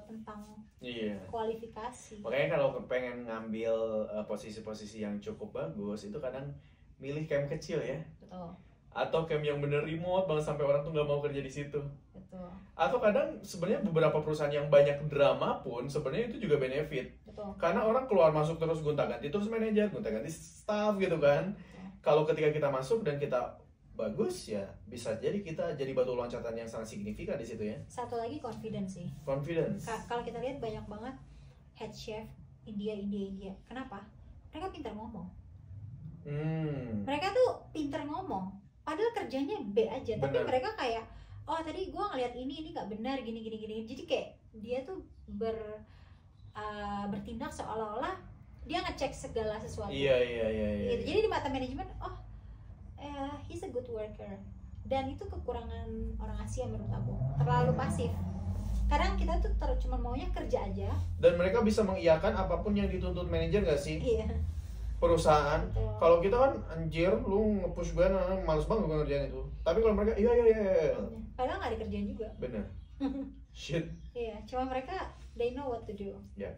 tentang Iya. kualifikasi. Makanya kalau pengen ngambil posisi-posisi yang cukup bagus itu kadang milih camp kecil ya. Betul. Atau camp yang bener remote banget sampai orang tuh nggak mau kerja di situ. Betul. Atau kadang sebenarnya beberapa perusahaan yang banyak drama pun sebenarnya itu juga benefit. Betul. Karena orang keluar masuk terus gonta-ganti terus manajer, gonta-ganti staff gitu kan. Kalau ketika kita masuk dan kita bagus ya bisa jadi kita jadi batu loncatan yang sangat signifikan di situ ya. Satu lagi confidence sih. Confidence. Kalau kita lihat banyak banget head chef India. Kenapa? Mereka pintar ngomong. Mereka tuh pintar ngomong. Padahal kerjanya B aja, tapi Bener. mereka kayak, oh tadi gue ngeliat ini nggak benar, gini. Jadi kayak dia tuh bertindak seolah-olah dia ngecek segala sesuatu. Iya. Gitu. Jadi di mata manajemen, he's a good worker. Dan itu kekurangan orang Asia menurut aku, terlalu pasif. Kadang kita tuh cuma maunya kerja aja. Dan mereka bisa mengiyakan apapun yang dituntut manajer nggak sih? Iya. Perusahaan. Betul. Kalau kita kan anjir, lu nge-push gue, males banget gue ngerjain itu. Tapi kalau mereka iya. Padahal nggak dikerjain juga. Bener. Shit. Iya, cuma mereka they know what to do. Ya.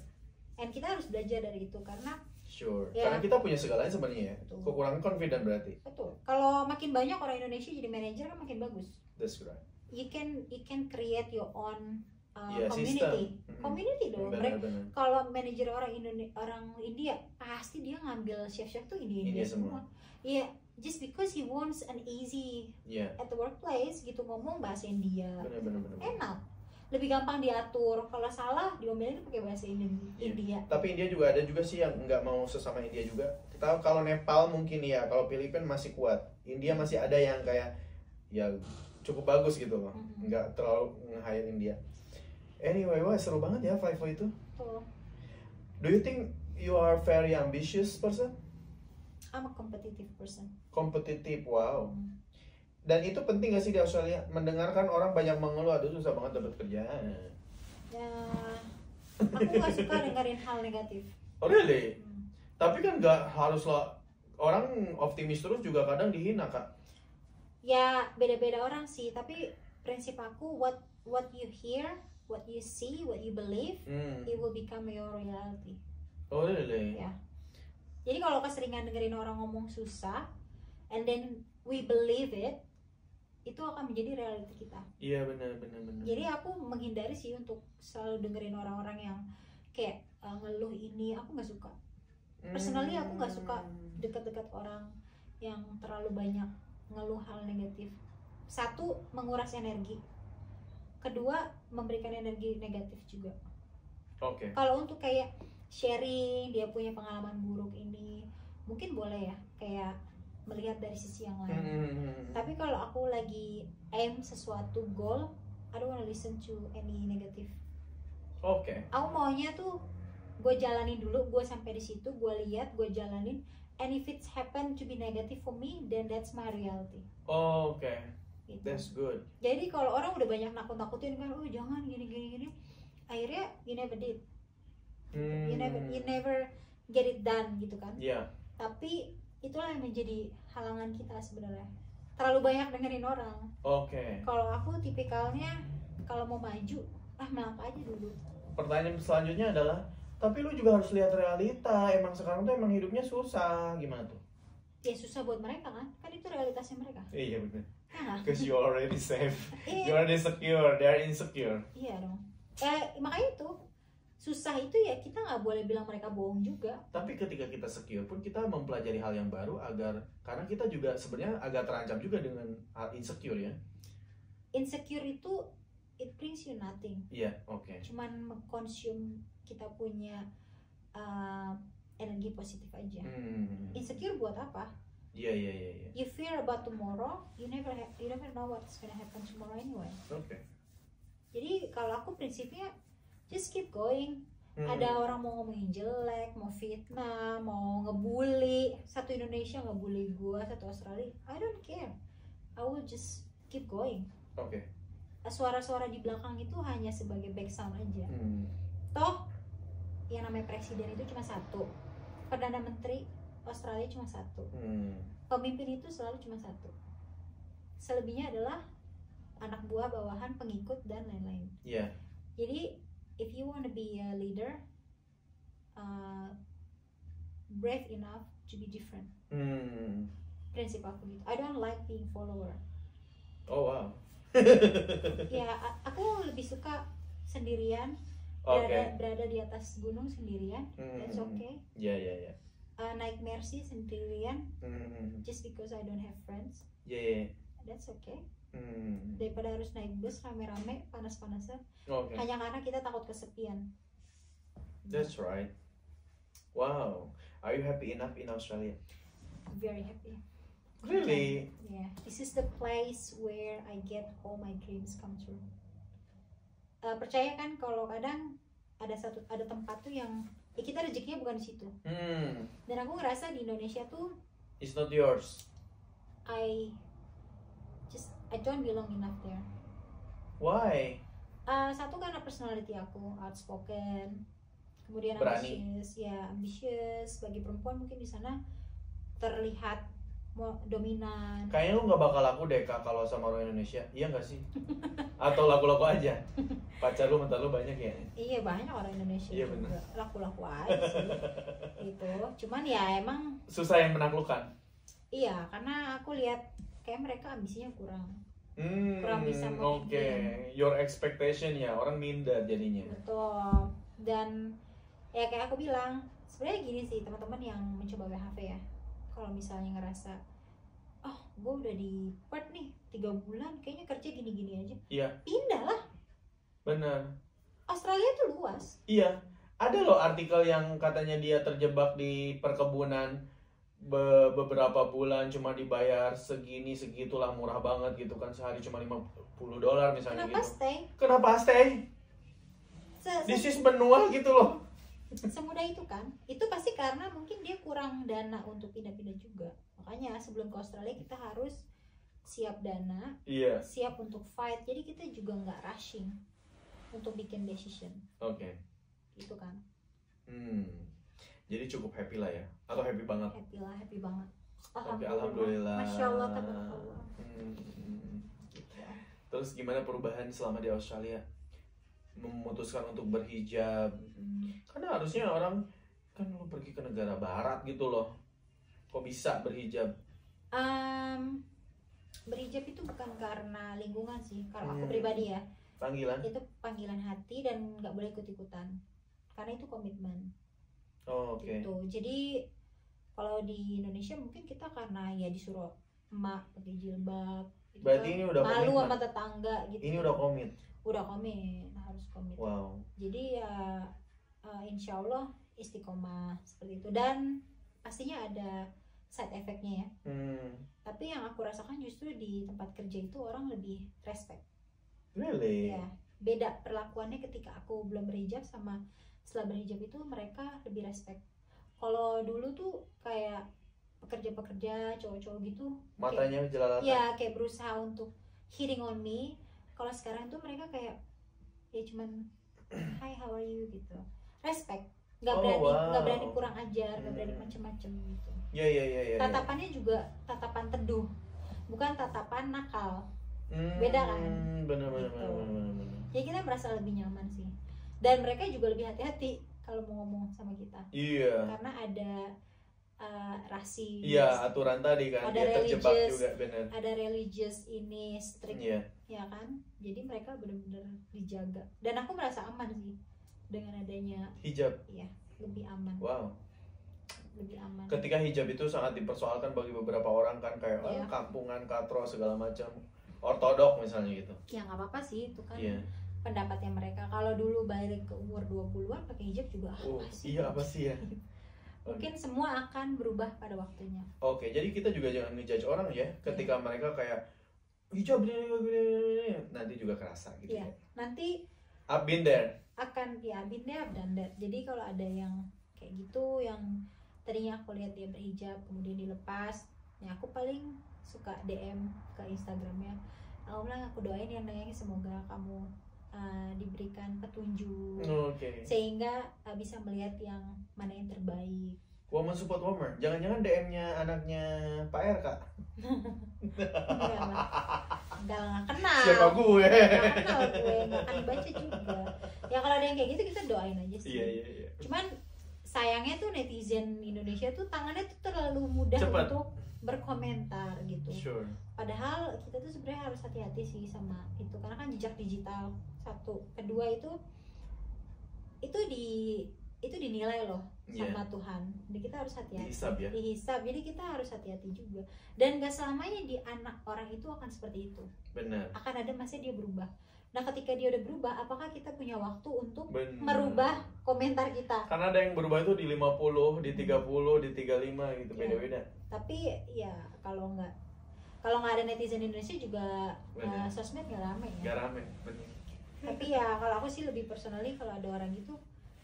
And kita harus belajar dari itu karena Sure. Ya. Karena kita punya segalanya sebenarnya ya. Betul. Kekurangan confident berarti. betul. Kalau makin banyak orang Indonesia jadi manajer kan makin bagus. That's right. You can create your own Iya, community. sistem. Community dong. Bener. Kalau manajer orang India pasti dia ngambil chef tuh India semua. Iya, just because he wants an easy Iya. at the workplace gitu, ngomong bahasa India. Bener. Enak. Lebih gampang diatur. Kalau salah diomelin pakai bahasa India. Tapi India juga ada juga sih yang nggak mau sesama India juga. Kita kalau Nepal mungkin ya, kalau Filipina masih kuat. India masih ada yang kayak ya cukup bagus gitu loh. Nggak terlalu nge-hire India. Anyway, wah seru banget ya FIFO itu. Tuh. Do you think you are very ambitious person? I'm a competitive person. Kompetitif, wow. Dan itu penting gak sih di Australia? Mendengarkan orang banyak mengeluh, aduh susah banget dapat kerjaan. Ya, aku nggak suka dengerin hal negatif. Oh really? Tapi kan nggak harus lah, orang optimis terus juga kadang dihina kak. Ya beda-beda orang sih, tapi prinsip aku what you hear, what you see, what you believe, it will become your reality. Oh really? Ya. Jadi kalau keseringan dengerin orang ngomong susah, and then we believe it, itu akan menjadi reality kita. Iya benar. Jadi aku menghindari sih untuk selalu dengerin orang-orang yang kayak ngeluh ini, aku nggak suka. Personally aku nggak suka dekat-dekat orang yang terlalu banyak ngeluh hal negatif. Satu, menguras energi. Kedua, memberikan energi negatif juga. Oke. Kalau untuk kayak sharing, dia punya pengalaman buruk ini, mungkin boleh ya, kayak melihat dari sisi yang lain. Tapi kalau aku lagi aim sesuatu goal, I don't wanna listen to any negative. Oke. Aku maunya tuh gue jalanin dulu, gue sampai di situ, gue lihat, gue jalanin, and if it's happen to be negative for me, then that's my reality. Oke. Gitu. That's good. Jadi kalau orang udah banyak nakut-nakutin kan, oh jangan gini, akhirnya you never did. You never get it done gitu kan. Iya. Tapi itulah yang menjadi halangan kita sebenarnya. Terlalu banyak dengerin orang. Oke. Kalau aku tipikalnya kalau mau maju, melangkah aja dulu. Pertanyaan selanjutnya adalah, tapi lu juga harus lihat realita. Emang sekarang tuh emang hidupnya susah, gimana tuh? Ya susah buat mereka kan itu realitasnya mereka. Iya benar. Nah, Because you already safe, Iya. you already secure, they are insecure. Iya dong. Makanya itu susah itu ya, kita nggak boleh bilang mereka bohong juga. Tapi ketika kita secure pun kita mempelajari hal yang baru karena kita juga sebenarnya agak terancam juga dengan hal insecure ya. Insecure itu it brings you nothing. Iya, oke. Cuman mengkonsum kita punya energi positif aja. Insecure buat apa? Iya. You fear about tomorrow, you never know what's gonna happen tomorrow anyway. Oke. Jadi kalau aku prinsipnya just keep going. Ada orang mau ngomongin jelek, mau fitnah, mau ngebully, satu Indonesia ngebully gua, satu Australia, I don't care. I will just keep going. Oke. Suara-suara di belakang itu hanya sebagai back sound aja. Toh yang namanya presiden itu cuma satu, perdana menteri Australia cuma satu, pemimpin itu selalu cuma satu. Selebihnya adalah anak buah, bawahan, pengikut dan lain-lain. Iya. Jadi if you leader brave enough to be different. Prinsip aku gitu. I don't like being follower. Oh wow. Ya, aku lebih suka sendirian, berada di atas gunung sendirian. That's okay. Yeah. Naik Mercy sendirian, just because I don't have friends. Yeah. That's okay. Daripada harus naik bus rame-rame, panas-panasan, hanya karena kita takut kesepian. That's right. Wow. Are you happy enough in Australia? Very happy. Really? Yeah. This is the place where I get all my dreams come true. Percaya kan kalau kadang ada tempat tuh yang kita rezekinya bukan di situ. Dan aku ngerasa di Indonesia tuh it's not yours. I don't belong enough there. Why? Satu karena personality aku outspoken, kemudian berani. ambisius. Bagi perempuan mungkin di sana terlihat dominan. Kayaknya lu nggak bakal laku deh Kak kalau sama orang Indonesia, iya nggak sih? Atau laku-laku aja? Pacar lu mental lu banyak ya? Iya banyak orang Indonesia. Iya juga bener. laku-laku aja sih. Gitu. Cuman ya emang susah yang menaklukkan. Iya, karena aku lihat kayak mereka ambisinya kurang bisa Oke. Your expectation ya, orang minder jadinya. Betul. Dan ya kayak aku bilang, sebenarnya gini sih teman-teman yang mencoba WHV ya. Kalau misalnya ngerasa, oh gue udah di Perth nih 3 bulan, kayaknya kerja gini-gini aja. Iya. Pindah lah. Bener. Australia tuh luas. Iya. Ada loh artikel yang katanya dia terjebak di perkebunan beberapa bulan cuma dibayar segitulah, murah banget gitu kan, sehari cuma $50 misalnya. Kenapa stay? This is benua gitu loh. Semudah itu kan. Itu pasti karena mungkin dia kurang dana untuk pindah-pindah juga. Makanya sebelum ke Australia kita harus siap dana, siap untuk fight. Jadi kita juga nggak rushing untuk bikin decision. Oke. Gitu kan. Jadi cukup happy lah ya? Atau happy banget? Happy banget. Alhamdulillah. Masya Allah, tabarakallah. Terus gimana perubahan selama di Australia? Memutuskan untuk berhijab. Karena harusnya orang kan lu pergi ke negara barat gitu loh. Kok bisa berhijab? Berhijab itu bukan karena lingkungan sih. Kalau aku pribadi ya. Panggilan? Itu panggilan hati dan nggak boleh ikut-ikutan. Karena itu komitmen. Oke. Gitu. Jadi kalau di Indonesia mungkin kita karena ya disuruh emak pakai jilbab. Berarti ini udah malu komitmen. sama tetangga gitu. Ini udah komit. Harus komit. Wow. Jadi ya insya Allah istiqomah seperti itu, dan pastinya ada side effect-nya ya. Tapi yang aku rasakan justru di tempat kerja itu orang lebih respect. Really? Ya, beda perlakuannya ketika aku belum berhijab sama setelah berhijab itu mereka lebih respect. Kalau dulu tuh kayak pekerja-pekerja cowok-cowok gitu matanya jelalatan. Ya kayak berusaha untuk hitting on me. Kalau sekarang tuh mereka kayak ya cuman hi how are you gitu, respect, nggak berani kurang ajar, nggak berani macem-macem gitu. Ya. Tatapannya juga tatapan teduh, bukan tatapan nakal. Beda kan? Bener. Jadi kita merasa lebih nyaman sih, dan mereka juga lebih hati-hati kalau mau ngomong sama kita. Iya. Karena ada rasis. Iya, aturan tadi kan, ada dia terjebak juga, bener. Ada religious ini strict, ya kan? Jadi mereka benar-benar dijaga. Dan aku merasa aman sih dengan adanya hijab. Iya, lebih aman. Wow. Lebih aman. Ketika hijab itu sangat dipersoalkan bagi beberapa orang kan, kayak kampungan, katro segala macam, ortodok misalnya gitu. Ya nggak apa-apa sih, itu kan pendapatnya mereka. Kalau dulu balik ke umur 20-an pakai hijab juga apa sih ya? Mungkin semua akan berubah pada waktunya. Oke, jadi kita juga jangan ngejudge orang ya ketika mereka kayak hijab nanti juga kerasa gitu ya. Nanti I've been there. I've been there, I've done that. Jadi kalau ada yang kayak gitu, yang tadinya aku lihat dia berhijab kemudian dilepas, ya aku paling suka DM ke Instagramnya. Aku bilang aku doain yang nanya semoga kamu diberikan petunjuk, sehingga bisa melihat yang mana yang terbaik Woman support woman. Jangan-jangan DM-nya anaknya Pak RK. Enggak kenal. Siapa gue? Enggak kenal gue, enggak akan baca juga. Ya kalau ada yang kayak gitu kita doain aja sih. Iya. Cuman sayangnya tuh netizen Indonesia tuh tangannya tuh terlalu mudah Cepat untuk berkomentar gitu. Sure. Padahal kita tuh sebenarnya harus hati-hati sih sama itu karena kan jejak digital satu, kedua itu dinilai loh sama Tuhan. Jadi kita harus hati-hati. Dihisab. Jadi kita harus hati-hati juga. Dan gak selamanya di anak orang itu akan seperti itu. Benar. Akan ada masanya dia berubah. Nah ketika dia udah berubah, apakah kita punya waktu untuk merubah komentar kita? Karena ada yang berubah itu di 50, di 30, di 35 gitu, beda-beda. Tapi ya kalau nggak ada netizen Indonesia juga sosmed nggak rame ya. Nggak rame, benar. Tapi ya kalau aku sih lebih personally kalau ada orang gitu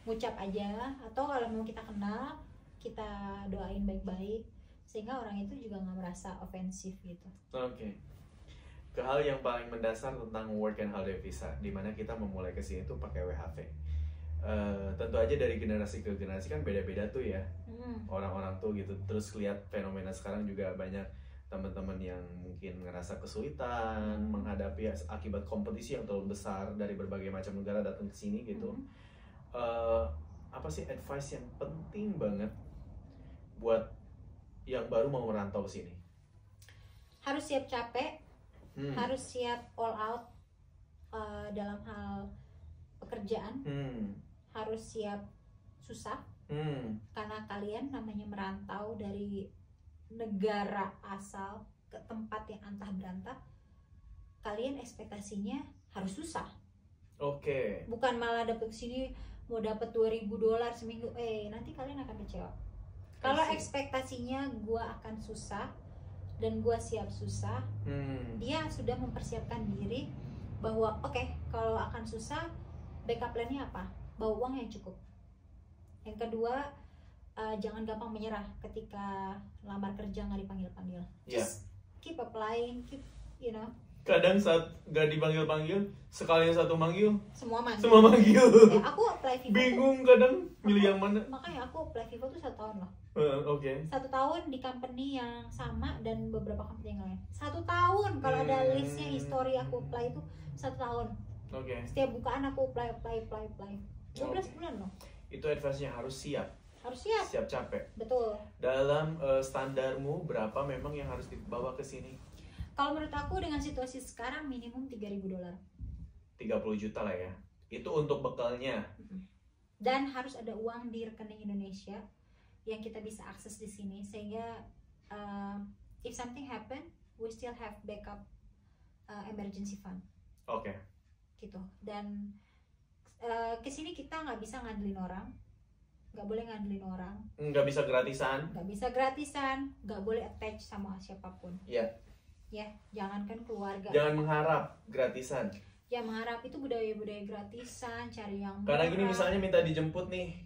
ngucap aja, atau kalau mau kita kenal kita doain baik-baik sehingga orang itu juga nggak merasa ofensif gitu. Oke. Ke hal yang paling mendasar tentang work and holiday visa, dimana kita memulai kesini tuh pakai WHV. Tentu aja dari generasi ke generasi kan beda-beda tuh ya orang-orang tuh gitu. Terus lihat fenomena sekarang juga banyak teman-teman yang mungkin ngerasa kesulitan menghadapi akibat kompetisi yang terlalu besar dari berbagai macam negara datang ke sini gitu. Apa sih advice yang penting banget buat yang baru mau merantau ke sini? Harus siap capek, harus siap all out dalam hal pekerjaan, harus siap susah karena kalian namanya merantau dari negara asal ke tempat yang antah berantah, kalian ekspektasinya harus susah. Oke. Bukan malah dapet sini mau dapat $2.000 seminggu, nanti kalian akan kecewa. Kalau ekspektasinya gua akan susah dan gua siap susah, dia sudah mempersiapkan diri bahwa kalau akan susah, backup plan-nya apa? Bawa uang yang cukup. Yang kedua, jangan gampang menyerah ketika lamar kerja nggak dipanggil-panggil. Just keep applying, keep Kadang saat gak dipanggil-panggil, sekali satu manggil, semua manggil. Aku apply Vivo. Bingung kadang milih yang mana. Makanya aku apply Vivo tuh 1 tahun loh. Oke. 1 tahun di company yang sama dan beberapa company yang lain. 1 tahun kalau ada listnya history aku apply itu 1 tahun. Oke. Setiap bukaan aku apply. 12 bulan loh. Itu advice-nya harus siap. Harus siap. Siap capek. Betul. Dalam standarmu berapa memang yang harus dibawa ke sini? Kalau menurut aku dengan situasi sekarang minimum $3.000. 30 juta lah ya. Itu untuk bekalnya. Dan harus ada uang di rekening Indonesia yang kita bisa akses di sini sehingga if something happen, we still have backup emergency fund. Oke. Gitu. Dan kesini kita nggak bisa ngandelin orang, nggak boleh ngandelin orang. Nggak bisa gratisan. Nggak bisa gratisan, nggak boleh attach sama siapapun. Iya. Ya, jangankan keluarga. Jangan mengharap gratisan. Ya mengharap itu budaya-budaya gratisan, cari yang murah. Karena gini misalnya minta dijemput nih,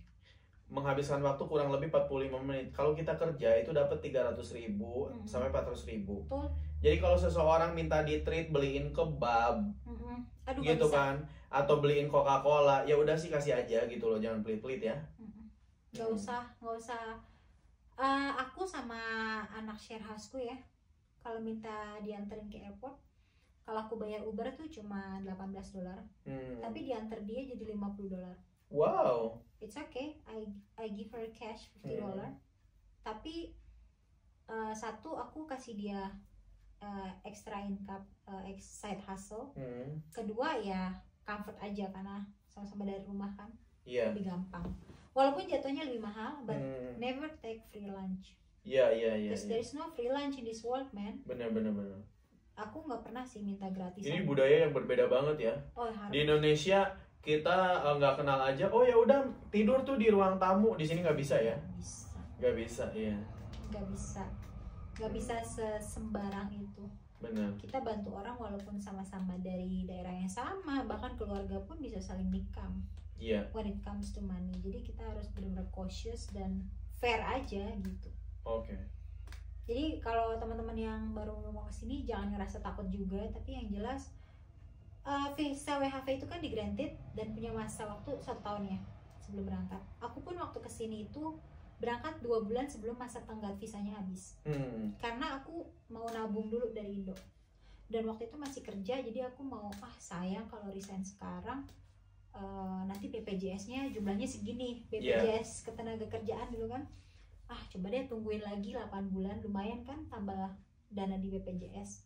menghabiskan waktu kurang lebih 45 menit. Kalau kita kerja itu dapat 300.000 sampai 400.000. Betul. Jadi kalau seseorang minta di treat beliin kebab, Aduh, gitu kan, atau beliin Coca-Cola, ya udah sih kasih aja gitu loh, jangan pelit-pelit ya. Nggak usah. Aku sama anak share house-ku ya, kalau minta dianterin ke airport, kalau aku bayar Uber tuh cuma $18, tapi diantar dia jadi $50. Wow. It's okay, I give her cash $50. Tapi satu aku kasih dia extra income, side hustle. Kedua ya comfort aja karena sama-sama dari rumah kan, lebih gampang. Walaupun jatuhnya lebih mahal, but never take free lunch. Iya. Because there is no free lunch in this world, man. Benar. Aku nggak pernah sih minta gratis. Ini budaya yang berbeda banget ya. Di Indonesia kita nggak kenal aja. Oh ya udah tidur tuh di ruang tamu. Di sini nggak bisa ya? Nggak bisa, iya. Nggak bisa sesembarang itu. Benar. Kita bantu orang walaupun sama-sama dari daerah yang sama, bahkan keluarga pun bisa saling nikam. Iya. When it comes to money, jadi kita harus benar-benar cautious dan fair aja gitu. Oke. Jadi kalau teman-teman yang baru mau kesini jangan ngerasa takut juga, tapi yang jelas visa WHV itu kan di granted dan punya masa waktu 1 tahun ya sebelum berangkat. Aku pun waktu kesini itu berangkat 2 bulan sebelum masa tenggat visanya habis. Karena aku mau nabung dulu dari Indo. Dan waktu itu masih kerja, jadi aku mau sayang kalau resign sekarang, nanti BPJS-nya jumlahnya segini, BPJS ketenagakerjaan dulu kan. Coba deh tungguin lagi 8 bulan, lumayan kan tambah dana di BPJS.